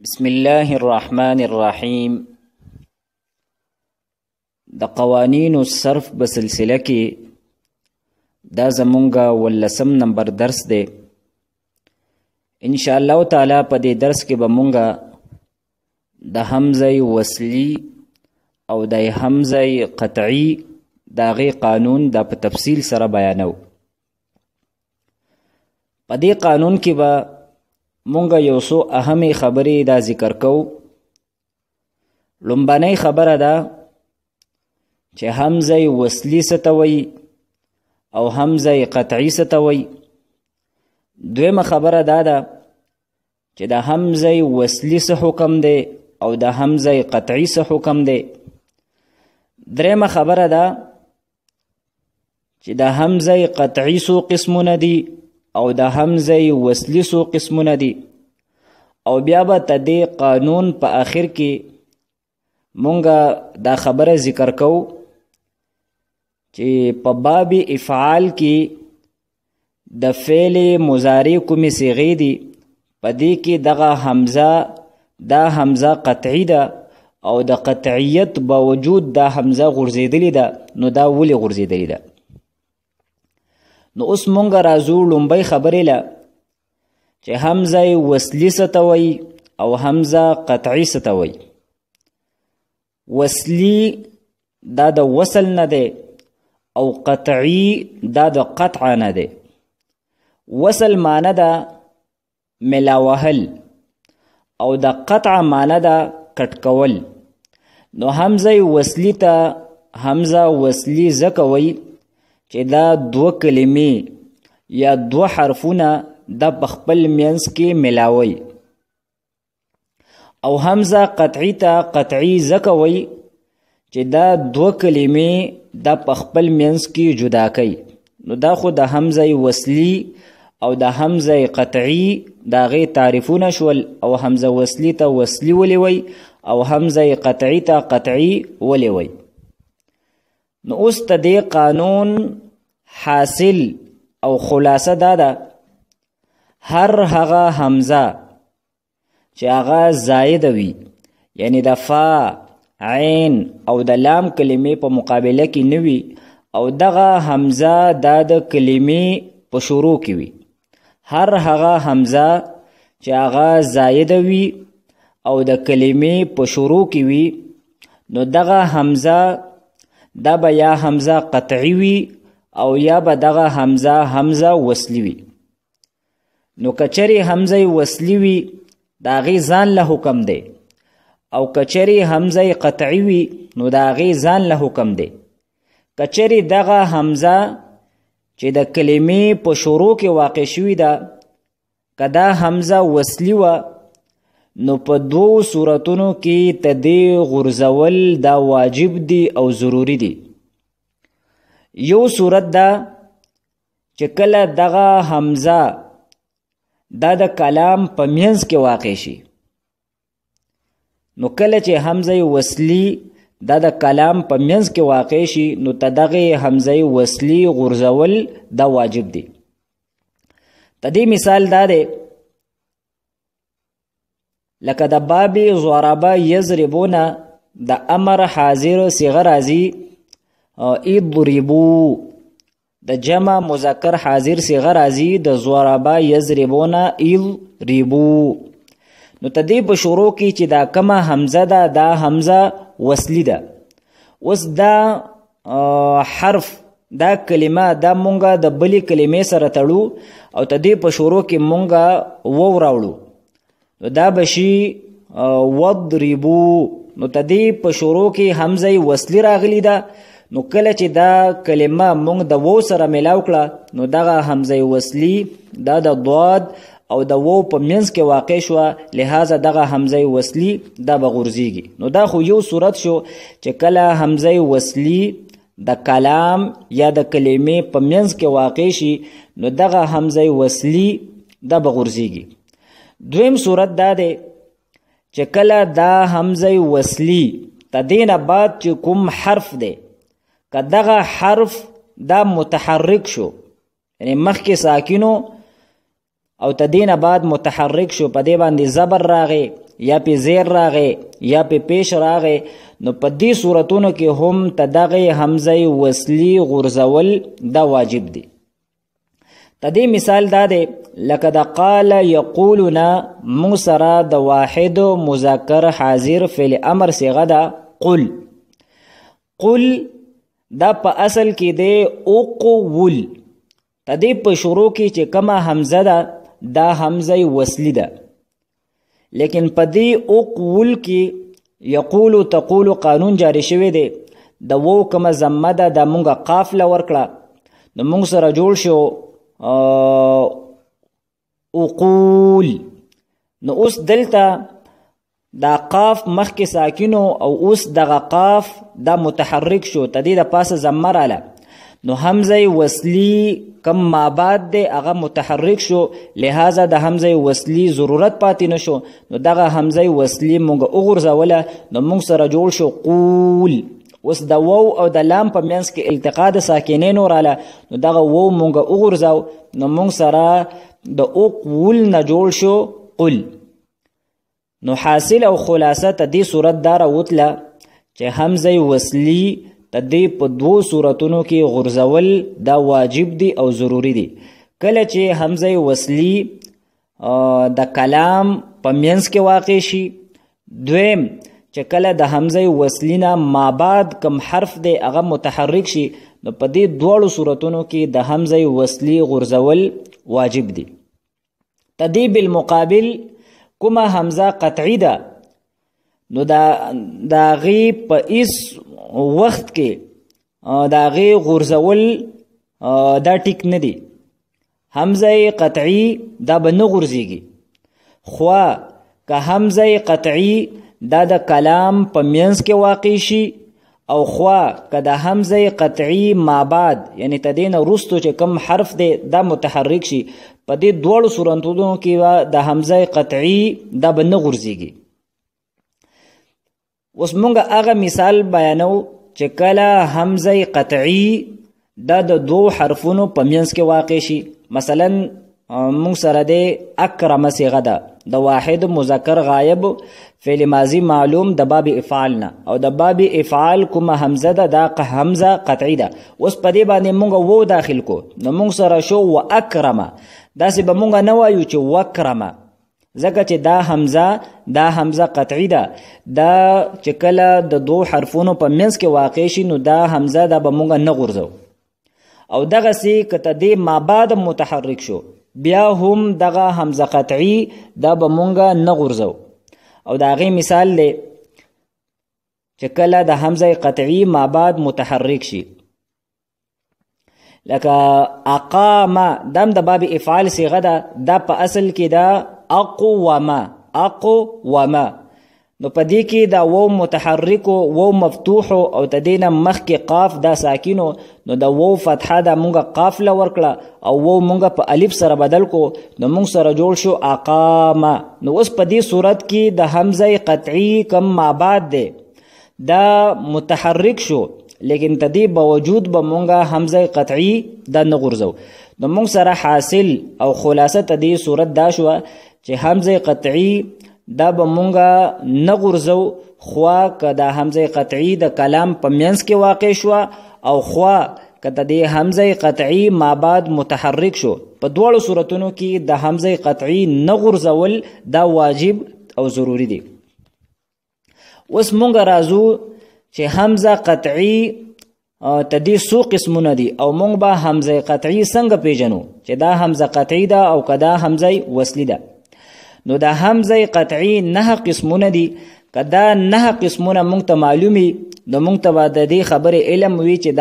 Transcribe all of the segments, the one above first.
بسم الله الرحمن الرحیم. د قوانینو صرف بسلسله کې دا زمونږه 18 نمبر درس دی. ان شاء الله تعالی په دې درس کې به مونږه د حمزه وصلی او د حمزه قطعی داغه قانون دا په تفصیل سره بیانو. په دې قانون کې به مونږه یو څو اهمې خبرې دا ذکر کوو. لومبنۍ خبره ده چې حمزه وصلی څه ته وایي او حمزه قطعی څه ته وایي. دویمه خبره دا ده چې د حمزه وصلی څه حکم دی او د حمزه قطعی څه حکم دی. دریمه خبره ده چې د حمزه قطعی څو قسمونه دي او د حمزه وصلی څو قسمونه دي. او بیا به تدې قانون په آخر کې مونږه دا خبره ذکر کوو چې په باب افعال کې د فعل مضارع کومې صیغې دي په دې کې دغه حمزه دا حمزه قطعی ده او د قطعیت باوجود دا حمزه غورځېدلې ده. نو دا ولې غورځېدلې ده؟ نو اوس مونږه راځو لومبۍ خبرې له چې حمزه وصلی څه ته وایي او حمزه قطعی څه ته وایي. وصلی دا د وصل نه دی او قطعی دا د قطع نه دی. وصل معنی ده ملاوهل او د قطع معنی ده کټ کول. نو حمزه وصلی ته حمزه وصلی ځکه وایي چې دا دو کلمې یا دو حرفونه دا بخپل مینس کې ملاوي. او حمزه قطعی ته قطعی ځکه وایي چې دا دو کلمې دا بخپل مینس کې جدا کوي. نو دا خو د حمزه وصلی او د حمزه قطعی دا غي تعریفونه شول. او حمزه وصلی ته وصلی ولې وایي او حمزه قطعی ته قطعی ولې وایي. نو اوس ته دې قانون حاصل او خلاصه دا ده هر هغه حمزه چې هغه زائد وي یعنی د فا عین او د لام کلمې په مقابله کې نه وي او دغه حمزه دا د کلمې په شروع کې وي. هر هغه حمزه چې هغه زائد وي او د کلمې په شروع کې وي نو دغه حمزه دا به یا حمزه قطعی وي او یا به دغه حمزه وصلی وي. نو کچری حمزه وصلی وي دا غي ځان له حکم دی او کچری حمزه قطعی وي نو دا غي ځان له حکم دی. کچری دغه حمزه چې د کلمې په شروع کې واقع شوی ده کدا حمزه وصلی و نو په دو صورتونو کې تدې غرزول دا واجب دي او ضروری دي. یو صورت دا چې کله دغه حمزه دا د کلام په منځ کې واقع شي. نو کله چې حمزه وصلی دا د کلام په منځ کې واقع شي نو تدغه حمزه وصلی غرزول دا واجب دي. تدې مثال دا دی لکه د باب ضربا یضربون د امر حاضر صيغه راځي اضربو د جمع مذکر حاضر صيغه راځي د ضربا یضربون اضربو. نو تدې په شروع کې چې دا کما حمزه ده دا حمزه وصلی ده. اوس دا حرف دا کلمه دا مونږه د بلی کلمې سره تړو او تدې په شروع کې مونږه وو راوړو نو دا بشي وضربو. نو تدې په شروع کې حمزه وصلی راغلی ده. نو کله چې دا کلمه مونږ د وو سره ملاو کړه نو دغه حمزه وصلی دا د ضاد او د وو په منځ کې واقع شو لہذا دغه حمزه وصلی دا بغورځيږي. نو دا خو یو صورت شو چې کله حمزه وصلی د کلام یا د کلمې په منځ کې واقع شي نو دغه حمزه وصلی دا بغورځيږي. دویم صورت دا دی چې کله دا حمزه وصلی تدین بعد چې کوم حرف دی کدغه حرف دا متحرک شو یعنی مخکې ساکینو او تدین بعد متحرک شو په دې باندې زبر راغی یا په زیر راغی یا په پیش راغی، نو په دې صورتونو کې هم تدغه حمزه وصلی غرزول دا واجب دی. تدې مثال دا دی لکه د قال یقولنا مونږ سره د واحد مذکر حاضر فعل امر صيغه ده قل. قل دا په اصل کې دی اقول. تدې په شروع کې چې کما حمزه ده دا حمزه وصلی ده، لیکن په دې اقول کې یقول تقول قانون جاری شوی دی. د وو کما ضمه ده د مونږه قاف ل ورکړه، نو مونږ سره جوړ شو اقول. نو اوس دلته دا قاف مخکې ساکنو او اوس دغه قاف دا متحرک شو، تدې د پاسه ضمه رااله، نو حمزه وصلی کم ما بعد دی هغه متحرک شو، لہذا د حمزه وصلی ضرورت پاتې نشو. نو دغه حمزه وصلی مونږ وګرځوله، نو مونږ سره جوړ شو قول. اوس د وو او د لام په منځ کې التقا د ساکنینو رااله، نو دغه وو مونږ وګرځاو، نو مونږ سره د اقول نه جوړ شو قل. نو حاصل او خلاصه ته دې صورت دار وتله چې حمزه وصلی تدې په دوه صورتونو کې غرزول دا واجب دي او ضروری دي. کله چې حمزه وصلی د کلام په منځ کې واقع شي، دویم چې کله د حمزه وصلینا ما بعد کم حرف دی هغه متحرک شي، نو په دې دوه صورتونو کې د حمزه وصلی غرزول واجب دي. تدې بالمقابل کومه حمزه قطعی ده، نو دا غي په اس وخت کې دا غي غرزول دا ټیک نه دی. حمزه قطعی دا به نه غرزيږي، خو که حمزه قطعی دا د کلام په منځ کې واقع شي، او خو که د حمزه قطعی ما بعد یعنی تدین رستو چې کم حرف دی دا متحرک شي، په دې دوه صورتونو کې د حمزه قطعی دا به نه غرزيږي. اوس مونږ هغه مثال بیانو چې کله حمزه قطعی دا د دوه حرفونو په منځ کې واقع شي. مثلا مونږ سره د اکرم صيغه ده د واحد مذکر غایب فعل ماضی معلوم د باب افعال نه، او د باب افعال کومه حمزه ده دا حمزه قطعی ده. اوس په دې باندې مونږ وو داخل کو، نو مونږ سره شو واکرم. داسې به مونږ نه وایو چې وکرم، ځکه چې دا حمزه قطعی ده. دا چې کله د دوه حرفونو په منځ کې واقع شي، نو دا حمزه دا به مونږ نه غورځو. او دغه سي کته دې ما بعد متحرک شو، بیا هم دغه حمزه قطعی دا به مونږ نه غورځو. او دا غي مثال دی چې کله د حمزه قطعی ما بعد متحرک شي، لکه اقام دم د باب افعال صيغه ده، دا په اصل کې دا اقوما. نو په دې کې دا وو متحرک وو مفتوح او تدین مخ کې قاف دا ساکینو، نو دا وو فتحه دا مونږه قاف ل ورکړه او وو مونږه په الف سره بدل کو، نو مونږ سره جوړ شو اقام. نو اوس په دې صورت کې د حمزه قطعی کم ما بعد دی دا متحرک شو، لیکن تدې باوجود به مونږه حمزه قطعی دا نه غورځو. نو مونږ سره حاصل او خلاصه تدې صورت دا شو چې حمزه قطعی دا به مونږه نه غورځو، خو که د حمزه قطعی د کلام په منځ کې واقع شو، او خو که د حمزه قطعی ما بعد متحرک شو، په دوه صورتونو کې د حمزه قطعی نه غورځول دا واجب او ضروری دی. اوس مونږ راځو چې حمزه قطعی تدې سو قسمونه دي، او مونږ به حمزه قطعی څنګه پیژنو چې دا حمزه قطعی ده او کدا حمزه وصلی ده. نو دا حمزه قطعی 9 قسمونه دي. کدا 9 قسمونه مونږ ته معلومي، نو مونږ ته د دې خبره علم وی چې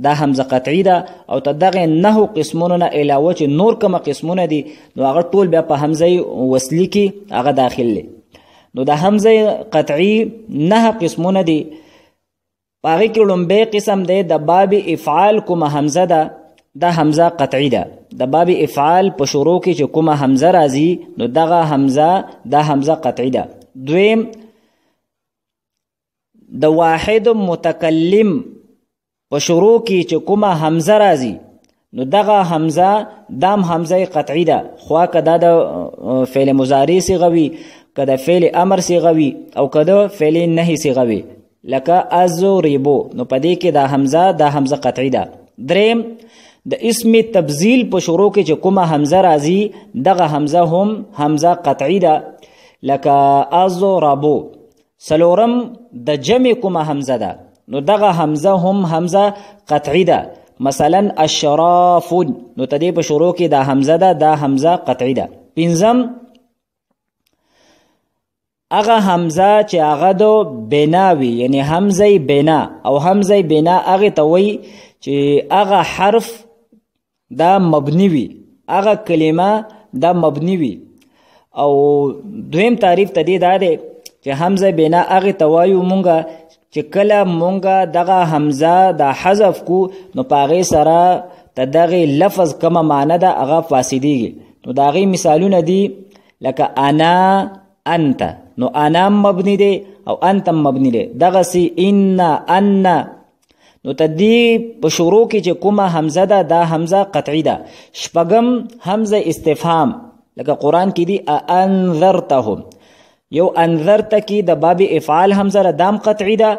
دا حمزه قطعی ده، او تدغه 9 قسمونه نه علاوه چې نور کوم قسمونه دي، نو هغه ټول بیا په حمزه وصلی کې هغه داخل دي. نو دا حمزه قطعی 9 قسمونه دي. باغی کې لومبه قسم دی د باب افعال کومه حمزه ده، دا حمزه قطعی ده. د باب افعال په شروع کې چې کومه حمزه راځي، نو دغه حمزه دا حمزه قطعی ده. دویم د واحد متکلم په شروع کې چې کومه حمزه راځي، نو دغه حمزه دام حمزه قطعی ده، خو کدا د فعل مضارع صيغه وي، که د فعل امر صیغه وي او که د فعل نهي صیغه وي لکه اضربو نو په دې کې دا حمزه قطعي ده. دریم د اسم تبذیل په شروع کې چې کومه حمزه راځي دغه حمزه هم حمزه قطعي ده لکه اضربو. څلورم د جمع کومه حمزه ده نو دغه حمزه هم حمزه قطعي ده مثلا اشراف نو تدې په شروع کې دا حمزه ده دا حمزه قطعي ده. پنځم هغه حمزه چې هغه د بنا وي یعنی حمزه بنا او حمزه بنا هغه ته وایي چې هغه حرف دا مبني وي هغه کلمه دا مبني وي. او دویم تعریف ته دی دا دی چې حمزه بنا هغه ته وایو مونږه چې کله مونږه دغه حمزه دا حذف کو نو پاغه سره تدغه لفظ کما معنی ده هغه فاسدیږي. نو داغه مثالونه دي لکه انا انت نو انا مبني دي او انت مبني دي دغه سي ان ان نو تدی په شروع کې چې کومه حمزه ده دا حمزه قطعي ده. شپږم حمزه استفهام لکه قران کې دي انذرتهم یو انذرت کې د باب افعال حمزه را دام قطعي ده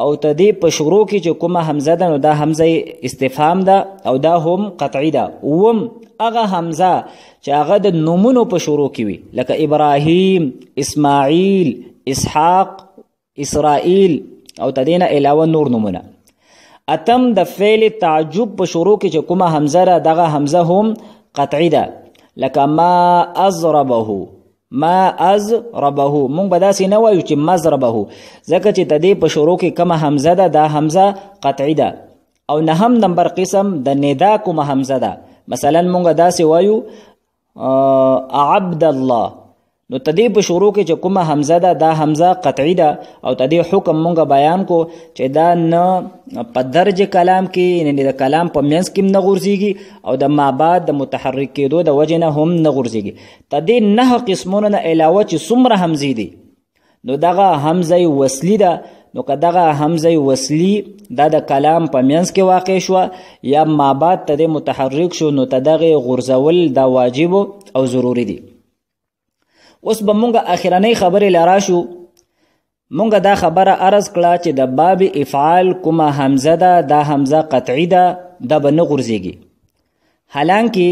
او تدی په شروع کې چې کومه حمزه ده نو دا حمزه استفهام ده او دا هم قطعي ده. وم هغه حمزه چې هغه د نومونو په شروع کې وي لکه ابراهیم اسماعیل اسحاق اسرائیل او تدینه علاوه نور نومونه. اتم د فعل تعجب په شروع کې چې کومه حمزه را دغه حمزه هم قطعي ده لکه ما ازربه ما ازربه مونږ به داسې نه وایو چې مزربه ځکه چې تدې په شروع کې کومه حمزه ده دا حمزه قطعي ده. او نهم نمبر قسم د ندا کومه حمزه ده مثلا مونږ داسې وایو عبد الله نو تدې په شروع کې چې کومه حمزه ده دا حمزه قطعي ده او تدې حکم مونږ بیان کو چې دا نه په درج کلام کې یعنی د کلام په منځ کې نه غورځيږي او د ما بعد د متحرک کېدو د وجه نه هم نه غورځيږي. تدې نه قسمونه نه علاوه چې څومره حمزې دي نو دغه حمزه وصلی ده نو که دغه حمزه وصلی دا د کلام په منځ کې واقع شو یا ما بعد تدې متحرک شو نو تدغه غورځول دا واجب او ضروری دي. اوس به مونږه اخرنۍ خبرې لراشو. مونږه دا خبره عرض کړه چې د باب افعال کومه حمزه ده دا حمزه قطعي ده دا به نه غورځېږي. حالانکه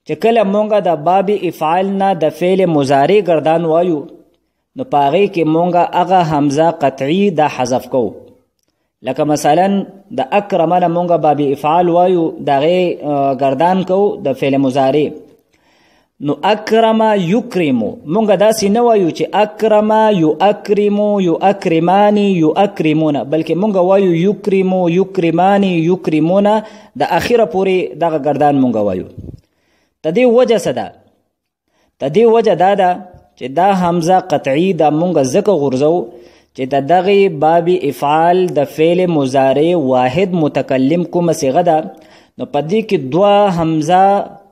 چې کله مونږه د باب افعال نه د فعل مضارع گردان وایو نو پاغې کې مونږه هغه حمزه قطعي دا حذف کوو لکه مثلا د اکرم نه مونږه باب افعال وایو دغه گردان کوو د فعل مضارع نو اکرم یکرمو مونږه داسې نه وایو چې اکرم یؤکرمو یؤکرمانی یؤکرمون بلکې مونږه وایو یکرمو یکرمانی یکرمون د اخره پورې دغه گردان مونږه وایو. تدې وجه څه ده؟ تدې وجه دا ده چې دا حمزه قطعي دا مونږه ځکه غورځو چې دغه باب افعال د فعل مضارع واحد متکلم کومه صيغه ده نو پدې کې دوا حمزه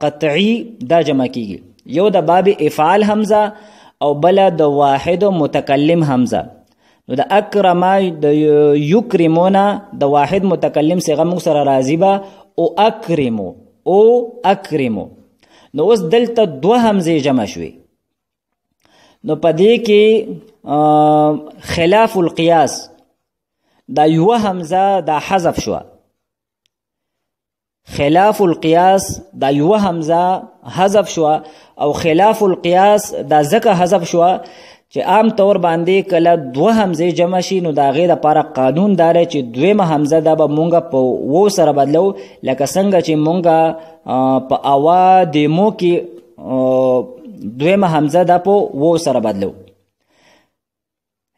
قطعي دا جمع کیږي یو د باب افعال حمزه او بل د واحد متکلم حمزه. نو د اکرم د یکرمون د واحد متکلم صيغه موږ سره راځي با او اکرمو او اکرمو نو اوس دلته دوا حمزه جمع شوي نو پدې کې خلاف القياس دا یو حمزه دا حذف شو خلاف القياس دا یو حمزه حذف شو او خلاف القياس دا ځکه حذف شو چې عام طور باندې کله دوه حمزه جمع شي نو دا غیر لپاره قانون دار چې دویمه حمزه دا به مونږه په و سره بدلو لکه څنګه چې مونږه په اوا دیمو کې دویمه حمزه دا په و سره بدلو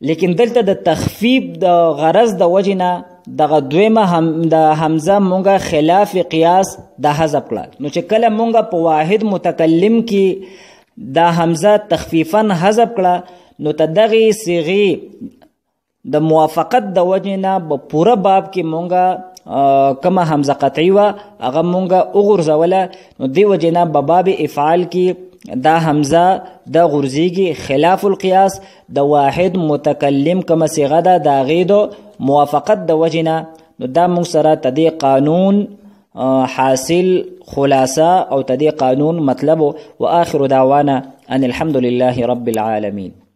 لیکن دلته د تخفیف د غرض د وجنه دغه دویمه د حمزه مونږه خلاف قیاس د حذف کړه نو چې کله مونږه په واحد متکلم کې د حمزه تخفیفا حذف کړه نو تدغه صيغه د موافقت د وجنه په پوره باب کې مونږه کما حمزه قطعی و هغه مونږه وګرځوله نو دی وجنه په باب افعال کې دا حمزه د غرزیږي خلاف القياس د واحد متکلم کما صيغه ده د غیدو موافقت د وجنه نو دا موږ سره تدې قانون حاصل خلاصه او تدې قانون مطلب. واخر دعوانا ان الحمد لله رب العالمين.